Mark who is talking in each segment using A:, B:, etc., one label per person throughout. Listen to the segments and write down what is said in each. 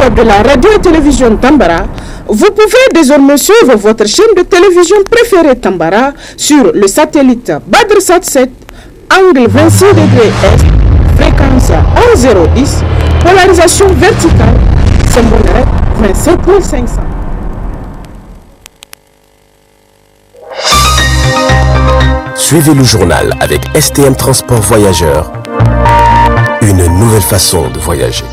A: auditeurs de la radio et télévision Tambara, vous pouvez désormais suivre votre chaîne de télévision préférée Tambara sur le satellite Badrsat 7, angle 26 degrés Est, fréquence 1010, polarisation verticale, symbole 27500.
B: Suivez le journal avec STM Transport Voyageurs. Une nouvelle façon de voyager.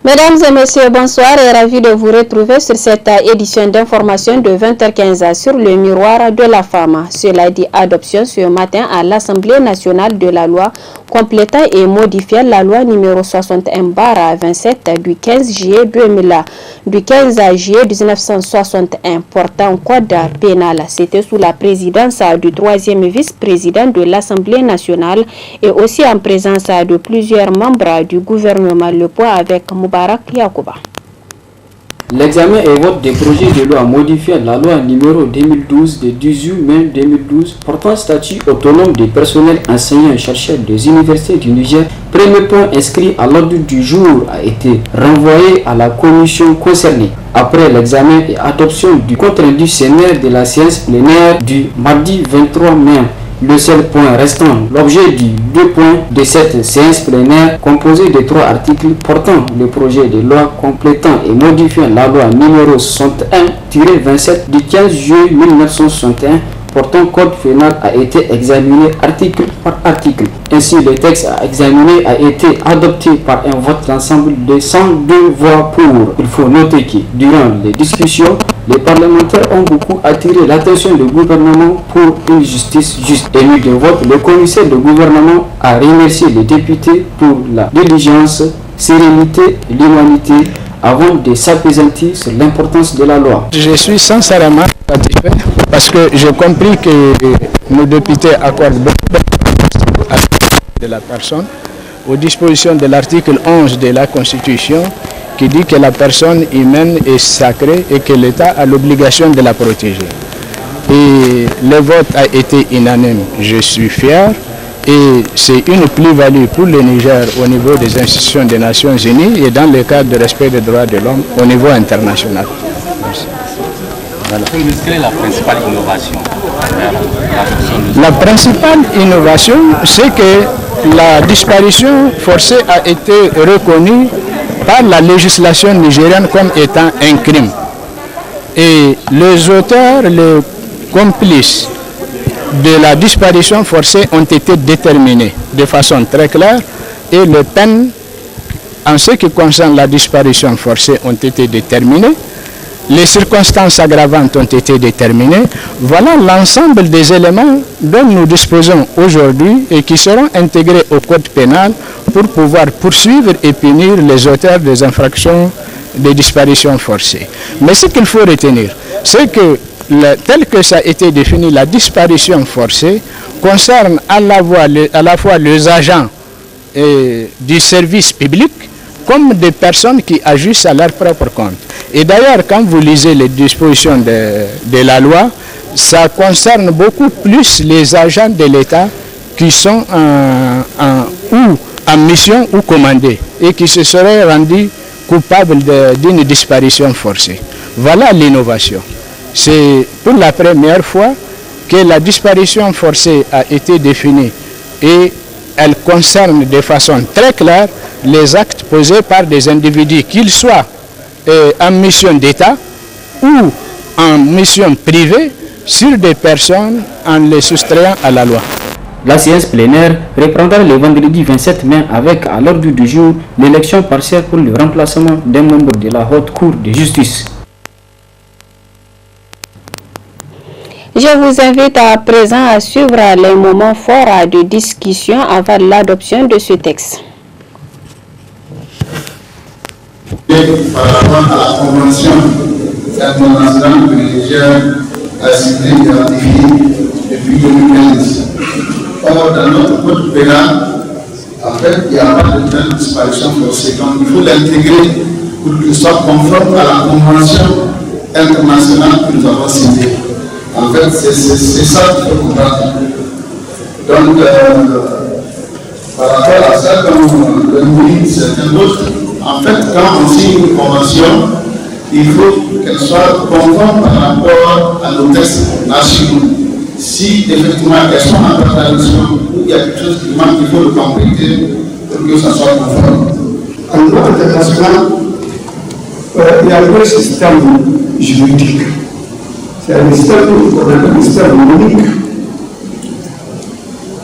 C: Mesdames et messieurs, bonsoir et ravi de vous retrouver sur cette édition d'information de 20h15 sur le miroir de la femme. Cela dit, adoption ce matin à l'Assemblée nationale de la loi complétant et modifiant la loi numéro 61/27 du 15 juillet 1961 portant code pénal. C'était sous la présidence du troisième vice-président de l'Assemblée nationale et aussi en présence de plusieurs membres du gouvernement. Le point avec Moubarak Yacouba.
D: L'examen et vote des projets de loi modifiant la loi numéro 2012 de 18 mai 2012 portant statut autonome des personnels enseignants et chercheurs des universités du Niger, premier point inscrit à l'ordre du jour, a été renvoyé à la commission concernée. Après l'examen et adoption du compte-rendu sénaire de la séance plénière du mardi 23 mai, le seul point restant, l'objet du 2 points de cette séance plénière composée de 3 articles portant le projet de loi complétant et modifiant la loi numéro 61-27 du 15 juillet 1961 portant code pénal a été examiné article par article. Ainsi, le texte à examiner a été adopté par un vote d'ensemble de 102 voix pour. Il faut noter que durant les discussions, les parlementaires ont beaucoup attiré l'attention du gouvernement pour une justice juste. Ému de vote, le commissaire du gouvernement a remercié les députés pour la diligence, sérénité et l'humanité avant de s'appesantir sur l'importance de la loi.
E: Je suis sincèrement satisfait parce que j'ai compris que nos députés accordent beaucoup d'importance de la personne aux dispositions de l'article 11 de la Constitution qui dit que la personne humaine est sacrée et que l'État a l'obligation de la protéger. Et le vote a été unanime. Je suis fier et c'est une plus-value pour le Niger au niveau des institutions des Nations Unies et dans le cadre de respect des droits de l'homme au niveau international. Merci. Voilà.
F: Quelle est la principale innovation?
E: La principale innovation, c'est que la disparition forcée a été reconnue par la législation nigérienne comme étant un crime. Et les auteurs, les complices de la disparition forcée ont été déterminés de façon très claire et les peines en ce qui concerne la disparition forcée ont été déterminées. Les circonstances aggravantes ont été déterminées. Voilà l'ensemble des éléments dont nous disposons aujourd'hui et qui seront intégrés au code pénal pour pouvoir poursuivre et punir les auteurs des infractions de disparition forcée. Mais ce qu'il faut retenir, c'est que tel que ça a été défini, la disparition forcée concerne à la fois les agents du service public comme des personnes qui agissent à leur propre compte. Et d'ailleurs, quand vous lisez les dispositions de la loi, ça concerne beaucoup plus les agents de l'État qui sont en mission ou commandés et qui se seraient rendus coupables d'une disparition forcée. Voilà l'innovation. C'est pour la première fois que la disparition forcée a été définie et elle concerne de façon très claire les actes posés par des individus, qu'ils soient en mission d'État ou en mission privée sur des personnes en les soustrayant à la loi.
D: La séance plénière reprendra le vendredi 27 mai avec à l'ordre du jour l'élection partielle pour le remplacement d'un membre de la Haute Cour de justice.
C: Je vous invite à présent à suivre les moments forts de discussion avant l'adoption de ce texte.
G: Par rapport à la Convention internationale que le Niger a signée et ratifiée depuis 2015. Or, dans notre code pénal, en fait, il n'y a pas de telle disparition forcée. Donc, il faut l'intégrer pour qu'il soit conforme à la Convention internationale que nous avons signée. En fait, c'est ça qu'il faut comprendre. Donc, par rapport à ça, comme le dit certains autres, en fait, quand on signe une convention, il faut qu'elle soit conforme par rapport à nos textes nationaux. Si effectivement elles sont en contradiction ou il y a quelque chose qui manque, il faut le compléter pour que ça soit conforme. En droit international, il y a deux systèmes juridiques. C'est un système qu'on appelle le système unique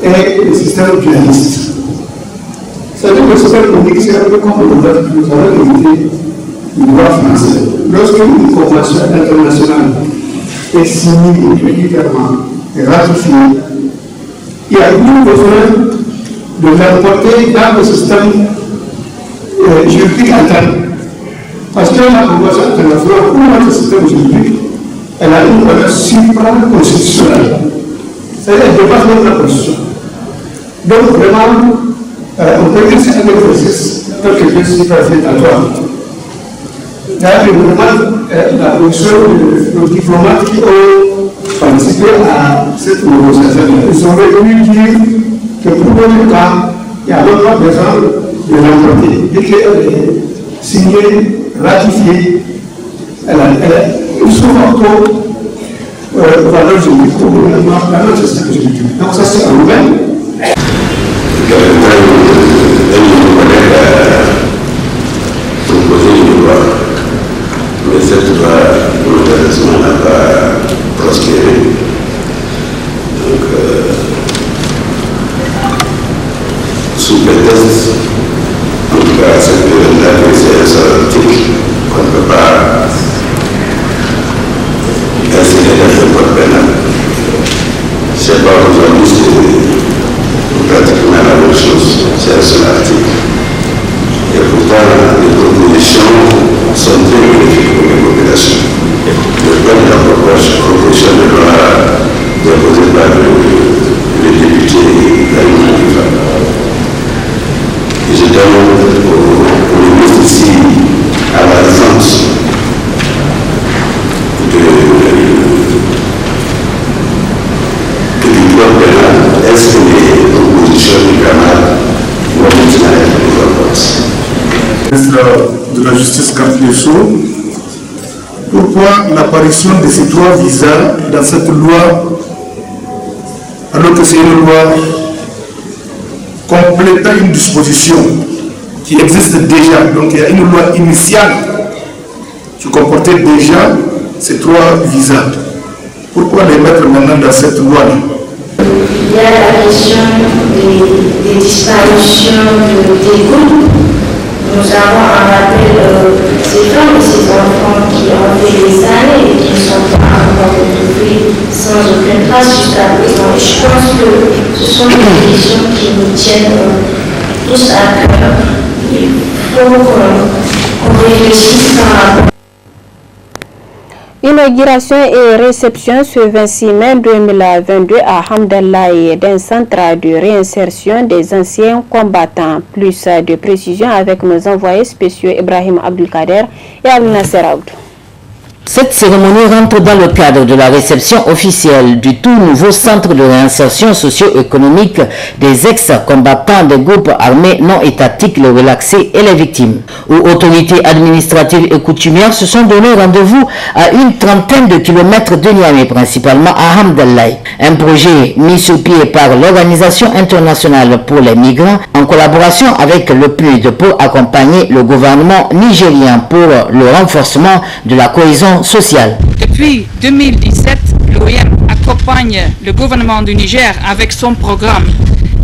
G: et le système dualiste. C'est-à-dire que le système unique, c'est un peu comme nous avons évité du droit français. Lorsqu'une convention internationale est signée régulièrement et ratifiée, il n'y a plus besoin de l'importer dans le système juridique interne. Parce que la convention internationale, ou notre système juridique, elle a une valeur supra-constitutionnelle. C'est-à-dire qu'elle dépasse même la Constitution. Donc vraiment, on peut dire que c'est un exercice tel que je suis passé à toi. D'ailleurs, je me demande la position de diplomates qui ont participé à cette négociation. Ils ont venu dire que pour notre cas, il n'y a même pas besoin de l'emporter. Dès qu'elle est signée, ratifiée, elle a une valeur juridique au gouvernement, dans notre système juridique. Donc ça, c'est un nouvel.
H: Proposer une loi, mais cette loi, malheureusement, n'a pas prospéré. Donc, sous prétexte, en tout cas, cette période-là, que c'est un seul article qu'on ne peut pas insérer dans le code pénal. Je ne sais pas, aujourd'hui, c'est pratiquement la même chose, c'est un seul article. Et pourtant, les propositions sont très bénéfiques pour les populations. Le plan de la proposition de loi déposée par le député Daïma Difa. Et je demande au ministre ici à la défense du plan pénal. Est-ce que les propositions du canal vont continuer à être mises en place?
G: Ministre de la Justice Carpiesso, pourquoi l'apparition de ces trois visas dans cette loi, alors que c'est une loi complétant une disposition qui existe déjà? Donc il y a une loi initiale qui comportait déjà ces trois visas. Pourquoi les mettre maintenant dans cette loi-là?
I: Il y a la question des disparitions des groupes. Nous avons un rappel ces femmes et ces enfants qui ont fait des années et qui ne sont pas encore retrouvés sans aucune trace jusqu'à présent. Et je pense que ce sont des questions qui nous tiennent tous à cœur. Il faut qu'on réfléchisse par rapport.
C: Inauguration et réception ce 26 mai 2022 à Hamdallaye d'un centre de réinsertion des anciens combattants. Plus de précisions avec nos envoyés spéciaux Ibrahim Abdelkader et Al Nasser Abdou.
J: Cette cérémonie rentre dans le cadre de la réception officielle du tout nouveau centre de réinsertion socio-économique des ex-combattants des groupes armés non étatiques, les relaxés et les victimes, où autorités administratives et coutumières se sont donné rendez-vous à une trentaine de kilomètres de Niamey, principalement à Hamdallaye. Un projet mis sur pied par l'Organisation internationale pour les migrants en collaboration avec le PNUD pour accompagner le gouvernement nigérien pour le renforcement de la cohésion sociale.
K: Depuis 2017, l'OIM a accompagne le gouvernement du Niger avec son programme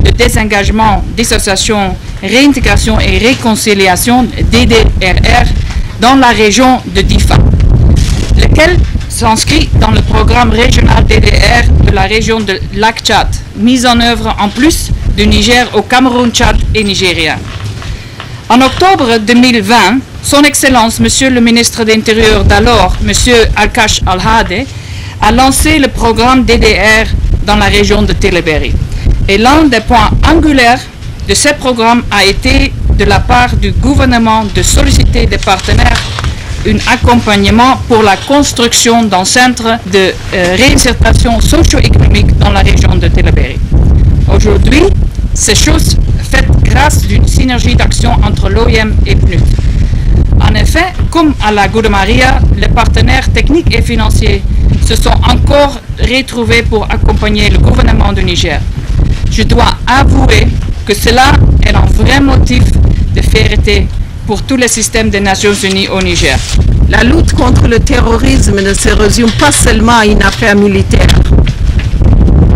K: de désengagement, dissociation, réintégration et réconciliation DDRR dans la région de Difa, lequel s'inscrit dans le programme régional DDR de la région de Lac-Tchad, mise en œuvre en plus du Niger au Cameroun, Tchad et Nigeria. En octobre 2020, Son Excellence, Monsieur le ministre de l'Intérieur d'alors, Monsieur Alkash Al-Hade, a lancé le programme DDR dans la région de Tillabéri. Et l'un des points angulaires de ce programme a été de la part du gouvernement de solliciter des partenaires un accompagnement pour la construction d'un centre de réinsertion socio-économique dans la région de Tillabéri. Aujourd'hui, ces choses faites grâce à une synergie d'action entre l'OIM et PNUD. En effet, comme à la Goudemaria, les partenaires techniques et financiers se sont encore retrouvés pour accompagner le gouvernement du Niger. Je dois avouer que cela est un vrai motif de fierté pour tous les systèmes des Nations Unies au Niger.
L: La lutte contre le terrorisme ne se résume pas seulement à une affaire militaire.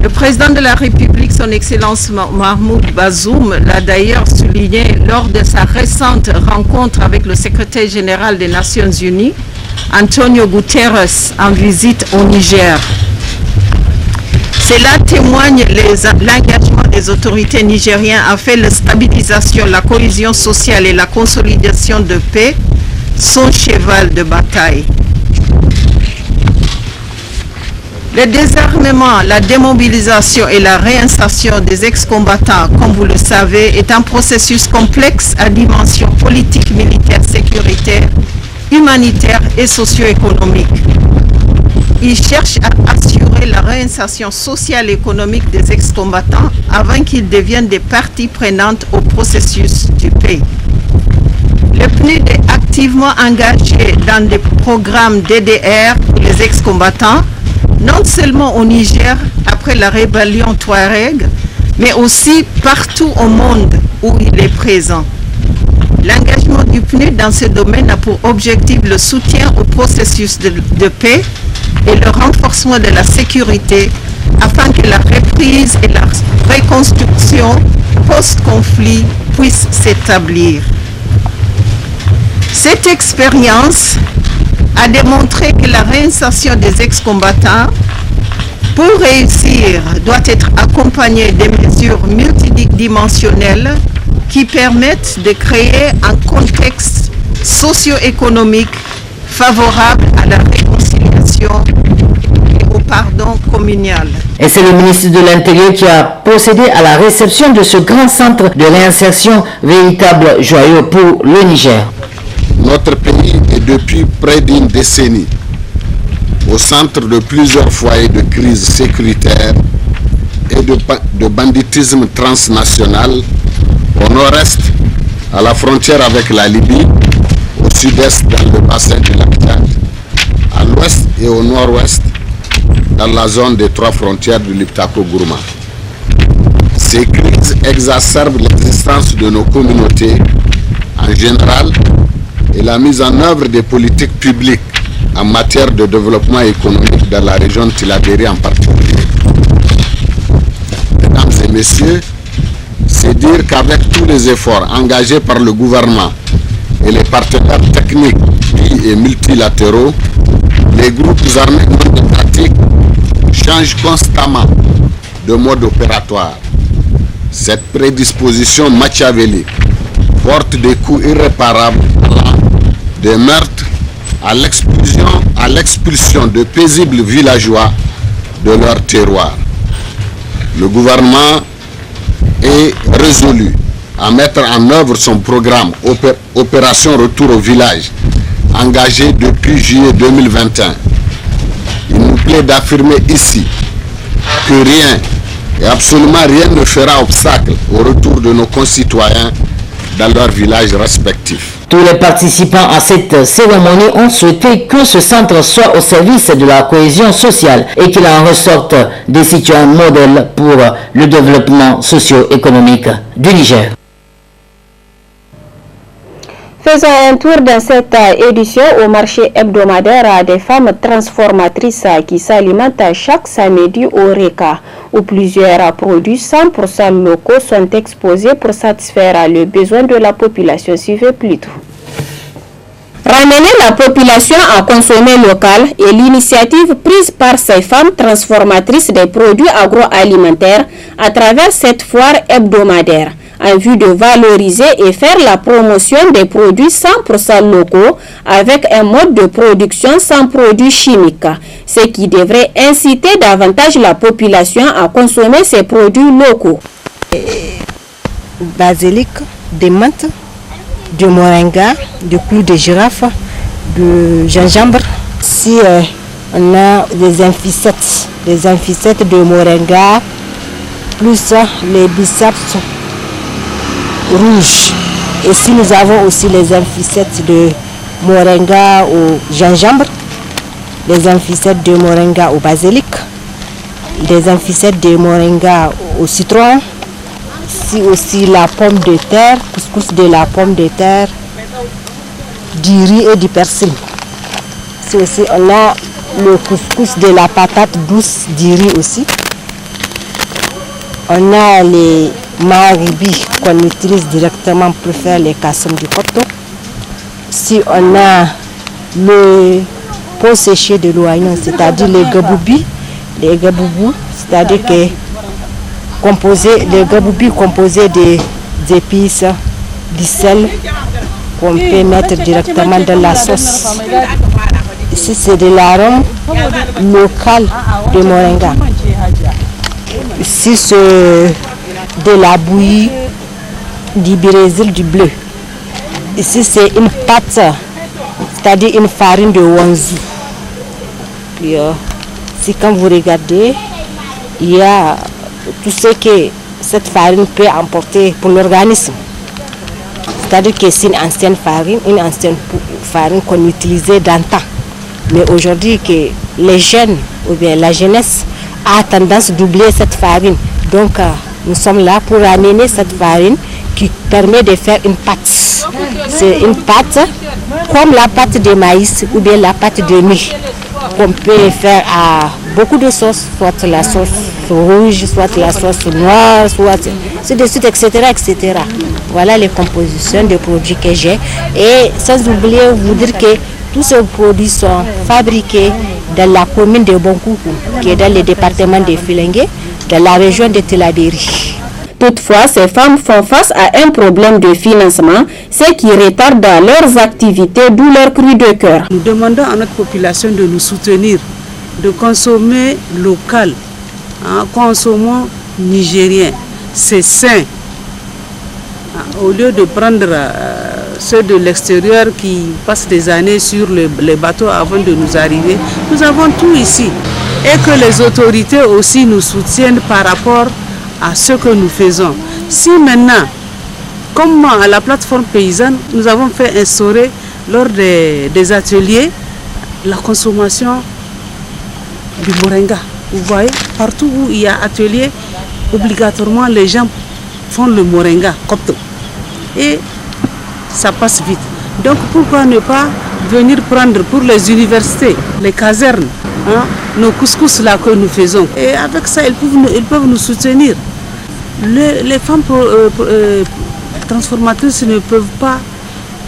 L: Le président de la République, son Excellence Mahmoud Bazoum, l'a d'ailleurs souligné lors de sa récente rencontre avec le secrétaire général des Nations Unies, Antonio Guterres, en visite au Niger. Cela témoigne l'engagement des autorités nigériennes à faire la stabilisation, la cohésion sociale et la consolidation de paix, son cheval de bataille. Le désarmement, la démobilisation et la réinsertion des ex-combattants, comme vous le savez, est un processus complexe à dimension politique, militaire, sécuritaire, humanitaire et socio-économique. Il cherche à assurer la réinsertion sociale et économique des ex-combattants avant qu'ils deviennent des parties prenantes au processus du paix. Le PNUD est activement engagé dans des programmes DDR pour les ex-combattants, non seulement au Niger après la rébellion Touareg, mais aussi partout au monde où il est présent. L'engagement du PNUD dans ce domaine a pour objectif le soutien au processus de paix et le renforcement de la sécurité afin que la reprise et la reconstruction post-conflit puissent s'établir. Cette expérience a démontré que la réinsertion des ex-combattants, pour réussir, doit être accompagnée de mesures multidimensionnelles qui permettent de créer un contexte socio-économique favorable à la réconciliation et au pardon communal.
J: Et c'est le ministre de l'Intérieur qui a procédé à la réception de ce grand centre de réinsertion, véritable joyau pour le Niger.
M: Notre pays est depuis près d'une décennie au centre de plusieurs foyers de crise sécuritaire et de banditisme transnational au nord-est, à la frontière avec la Libye, au sud-est dans le bassin du lac Tchad, à l'ouest et au nord-ouest dans la zone des trois frontières du Liptako-Gourma. Ces crises exacerbent l'existence de nos communautés en général et la mise en œuvre des politiques publiques en matière de développement économique dans la région de Tillabéri en particulier. Mesdames et messieurs, c'est dire qu'avec tous les efforts engagés par le gouvernement et les partenaires techniques et multilatéraux, les groupes armés non démocratiques changent constamment de mode opératoire. Cette prédisposition machiavélique porte des coups irréparables des meurtres à l'expulsion de paisibles villageois de leur terroir. Le gouvernement est résolu à mettre en œuvre son programme Opération Retour au village, engagé depuis juillet 2021. Il nous plaît d'affirmer ici que rien et absolument rien ne fera obstacle au retour de nos concitoyens dans leurs villages respectifs.
J: Tous les participants à cette cérémonie ont souhaité que ce centre soit au service de la cohésion sociale et qu'il en ressorte des citoyens modèles pour le développement socio-économique du Niger.
C: Faisons un tour dans cette édition au marché hebdomadaire des femmes transformatrices qui s'alimentent chaque samedi au RECA, où plusieurs produits 100% locaux sont exposés pour satisfaire le besoin de la population. Suivez plutôt. Ramener la population à consommer local est l'initiative prise par ces femmes transformatrices des produits agroalimentaires à travers cette foire hebdomadaire, en vue de valoriser et faire la promotion des produits 100% locaux avec un mode de production sans produits chimiques, ce qui devrait inciter davantage la population à consommer ces produits locaux.
N: Basilic, de menthe, de moringa, de clous de girafe, de gingembre. Si on a des inficettes de moringa, plus les biceps rouges. Et si nous avons aussi les inficettes de moringa au gingembre, les inficettes de moringa au basilic, les inficettes de moringa au citron, si aussi la pomme de terre, couscous de la pomme de terre, du riz et du persil. Si aussi on a le couscous de la patate douce, du riz aussi. On a les maribis qu'on utilise directement pour faire les cassoms du coton. Si on a le pot séché de l'oignon, c'est-à-dire les gaboubis, c'est-à-dire que les gaboubis composés d'épices, du sel qu'on peut mettre directement dans la sauce. Ici c'est de l'arôme local de moringa. Ici c'est de la bouillie du brésil du bleu. Ici c'est une pâte, c'est-à-dire une farine de wanzu. Si quand vous regardez, il y a tout ce que cette farine peut emporter pour l'organisme. C'est-à-dire que c'est une ancienne farine qu'on utilisait d'antan. Mais aujourd'hui que les jeunes ou bien la jeunesse a tendance d'oublier cette farine. Donc nous sommes là pour amener cette farine qui permet de faire une pâte. C'est une pâte comme la pâte de maïs ou bien la pâte de mie qu'on peut faire à beaucoup de sauces, soit la sauce rouge, soit la sauce noire, soit c'est de suite, etc., etc. Voilà les compositions de produits que j'ai. Et sans oublier vous dire que tous ces produits sont fabriqués dans la commune de Bonkoukou, qui est dans le département de Filengue, dans la région de Tillabéri.
C: Toutefois, ces femmes font face à un problème de financement, ce qui retarde leurs activités, d'où leur cri de cœur.
O: Nous demandons à notre population de nous soutenir, de consommer local, consommons nigérien, c'est sain. Au lieu de prendre ceux de l'extérieur qui passent des années sur les bateaux avant de nous arriver, nous avons tout ici. Et que les autorités aussi nous soutiennent par rapport à ce que nous faisons. Si maintenant, comme à la plateforme paysanne, nous avons fait instaurer lors des ateliers la consommation du moringa. Vous voyez, partout où il y a atelier, obligatoirement les gens font le moringa copto. Et ça passe vite. Donc pourquoi ne pas venir prendre pour les universités, les casernes, nos couscous là que nous faisons. Et avec ça, ils peuvent nous soutenir. Les femmes transformatrices ne peuvent pas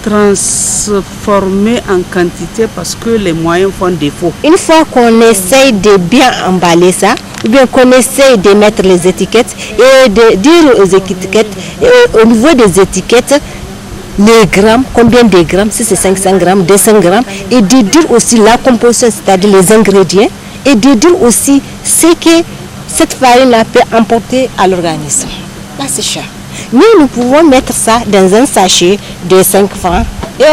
O: transformer en quantité parce que les moyens font défaut.
N: Une fois qu'on essaye de bien emballer ça, ou bien qu'on essaye de mettre les étiquettes et de dire aux étiquettes, au niveau des étiquettes, les grammes, combien de grammes, si c'est 500 grammes, 200 grammes, et de dire aussi la composition, c'est-à-dire les ingrédients, et de dire aussi ce que cette farine-là peut emporter à l'organisme. Là, c'est cher. Mais nous pouvons mettre ça dans un sachet de 5 francs et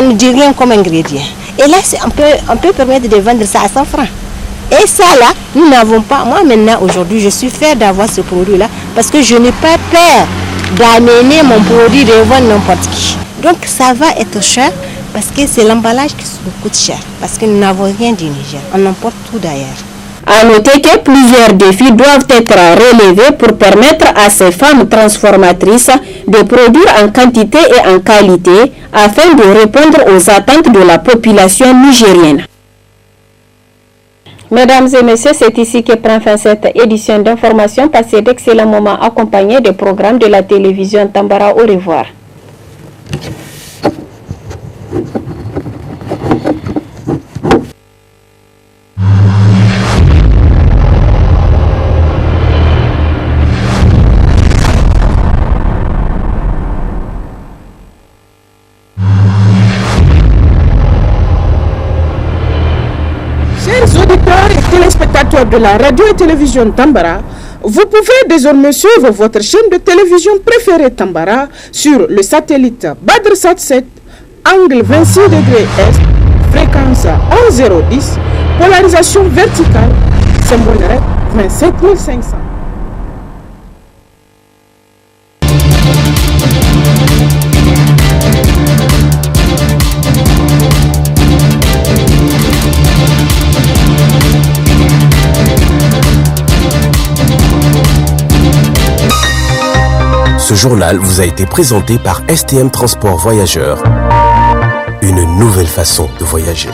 N: on ne dit rien comme ingrédient. Et là, on peut permettre de vendre ça à 100 francs. Et ça, là, nous n'avons pas. Moi, maintenant, aujourd'hui, je suis fière d'avoir ce produit-là parce que je n'ai pas peur d'amener mon produit de vendre n'importe qui. Donc, ça va être cher parce que c'est l'emballage qui nous coûte cher. Parce que nous n'avons rien du Niger. On importe tout d'ailleurs.
C: À noter que plusieurs défis doivent être relevés pour permettre à ces femmes transformatrices de produire en quantité et en qualité afin de répondre aux attentes de la population nigérienne. Mesdames et messieurs, c'est ici que prend fin cette édition d'information. Passez d'excellents moments accompagnés des programmes de la télévision Tambara. Au revoir.
A: Chers auditeurs et téléspectateurs de la radio et télévision Tambara, vous pouvez désormais suivre votre chaîne de télévision préférée Tambara sur le satellite BadrSat 7, angle 26 degrés Est, fréquence 11010, polarisation verticale, symbole REC 27500.
B: Ce journal vous a été présenté par STM Transport Voyageurs. Une nouvelle façon de voyager.